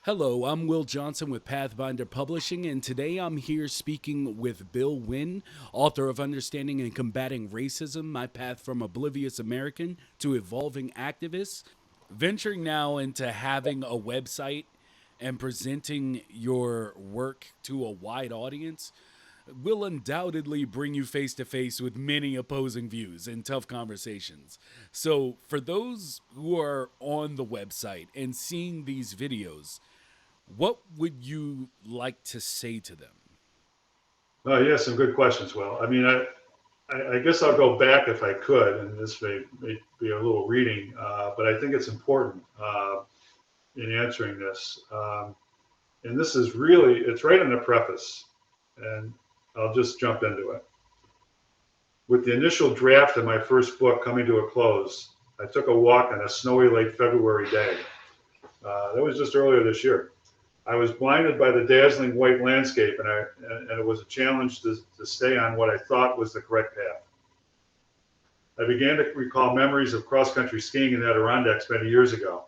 Hello, I'm Will Johnson with Pathbinder Publishing, and today I'm here speaking with Bill Wynne, author of Understanding and Combating Racism: My Path from Oblivious American to Evolving Activist. Venturing now into having a website and presenting your work to a wide audience will undoubtedly bring you face to face with many opposing views and tough conversations. So, for those who are on the website and seeing these videos, what would you like to say to them? Yeah, some good questions, Will. I guess I'll go back if I could, and this may be a little reading, but I think it's important in answering this. And this is really, it's right in the preface, and I'll just jump into it. With the initial draft of my first book coming to a close, I took a walk on a snowy late February day. That was just earlier this year. I was blinded by the dazzling white landscape, and it was a challenge to stay on what I thought was the correct path. I began to recall memories of cross-country skiing in the Adirondacks many years ago.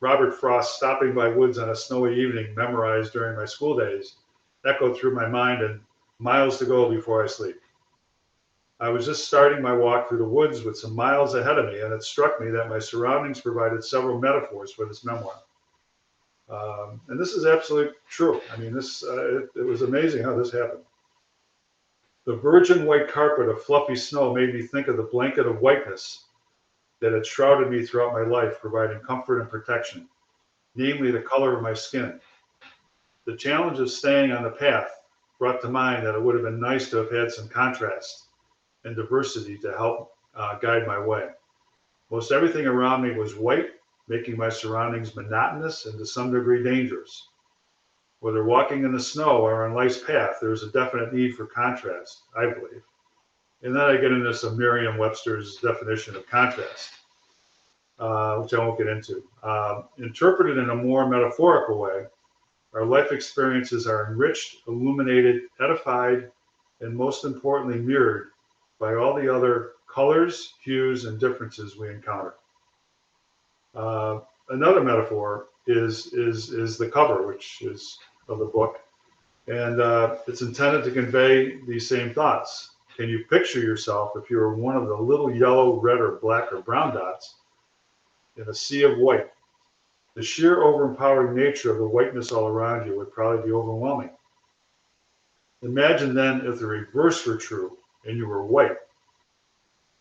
Robert Frost stopping by woods on a snowy evening, memorized during my school days, echoed through my mind, and miles to go before I sleep. I was just starting my walk through the woods with some miles ahead of me, and it struck me that my surroundings provided several metaphors for this memoir. And this is absolutely true. It was amazing how this happened. The virgin white carpet of fluffy snow made me think of the blanket of whiteness that had shrouded me throughout my life, providing comfort and protection, namely the color of my skin. The challenge of staying on the path brought to mind that it would have been nice to have had some contrast and diversity to help guide my way. Most everything around me was white, making my surroundings monotonous and to some degree dangerous. Whether walking in the snow or on life's path, there is a definite need for contrast, I believe. And then I get into some Merriam-Webster's definition of contrast, which I won't get into. Interpreted in a more metaphorical way, our life experiences are enriched, illuminated, edified, and most importantly, mirrored by all the other colors, hues, and differences we encounter. Another metaphor is the cover, which is of the book, and it's intended to convey these same thoughts. Can you picture yourself if you were one of the little yellow, red, or black or brown dots in a sea of white? The sheer overpowering nature of the whiteness all around you would probably be overwhelming. Imagine then if the reverse were true and you were white.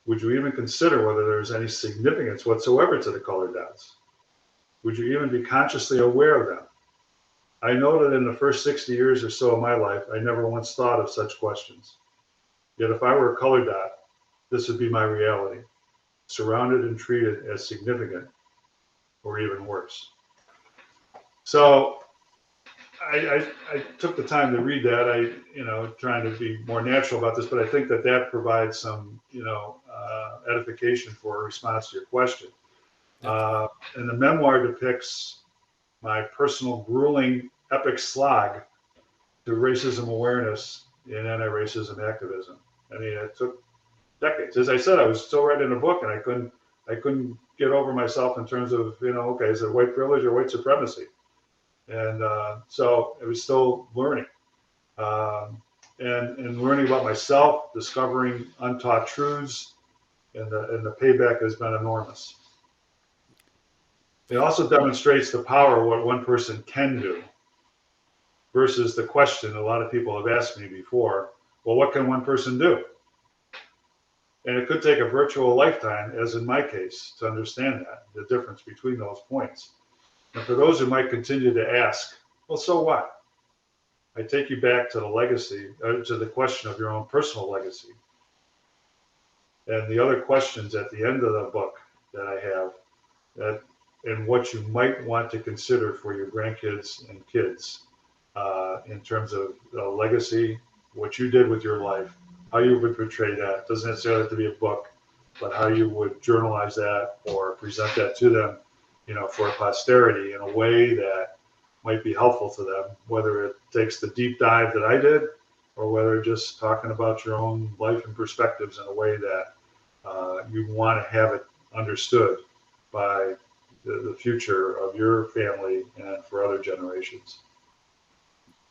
Would you even consider whether there is any significance whatsoever to the colored dots? Would you even be consciously aware of them? I know that in the first 60 years or so of my life, I never once thought of such questions. Yet if I were a colored dot, this would be my reality, surrounded and treated as significant, or even worse. So I took the time to read that. Trying to be more natural about this, but I think that provides some, edification for a response to your question. Definitely. And the memoir depicts my personal grueling epic slog to racism awareness and anti-racism activism. I mean, it took decades. As I said, I was still writing a book, and I couldn't get over myself in terms of, okay, is it white privilege or white supremacy? And so it was still learning, and learning about myself, discovering untaught truths, and the payback has been enormous. It also demonstrates the power of what one person can do versus the question a lot of people have asked me before, well, what can one person do? And it could take a virtual lifetime, as in my case, to understand that, the difference between those points. And for those who might continue to ask, well, so what? I take you back to the legacy, to the question of your own personal legacy. And the other questions at the end of the book that I have, and what you might want to consider for your grandkids and kids in terms of legacy, what you did with your life, how you would portray that. It doesn't necessarily have to be a book, but how you would journalize that or present that to them, for posterity in a way that might be helpful to them, whether it takes the deep dive that I did or whether just talking about your own life and perspectives in a way that you want to have it understood by the future of your family and for other generations. generations.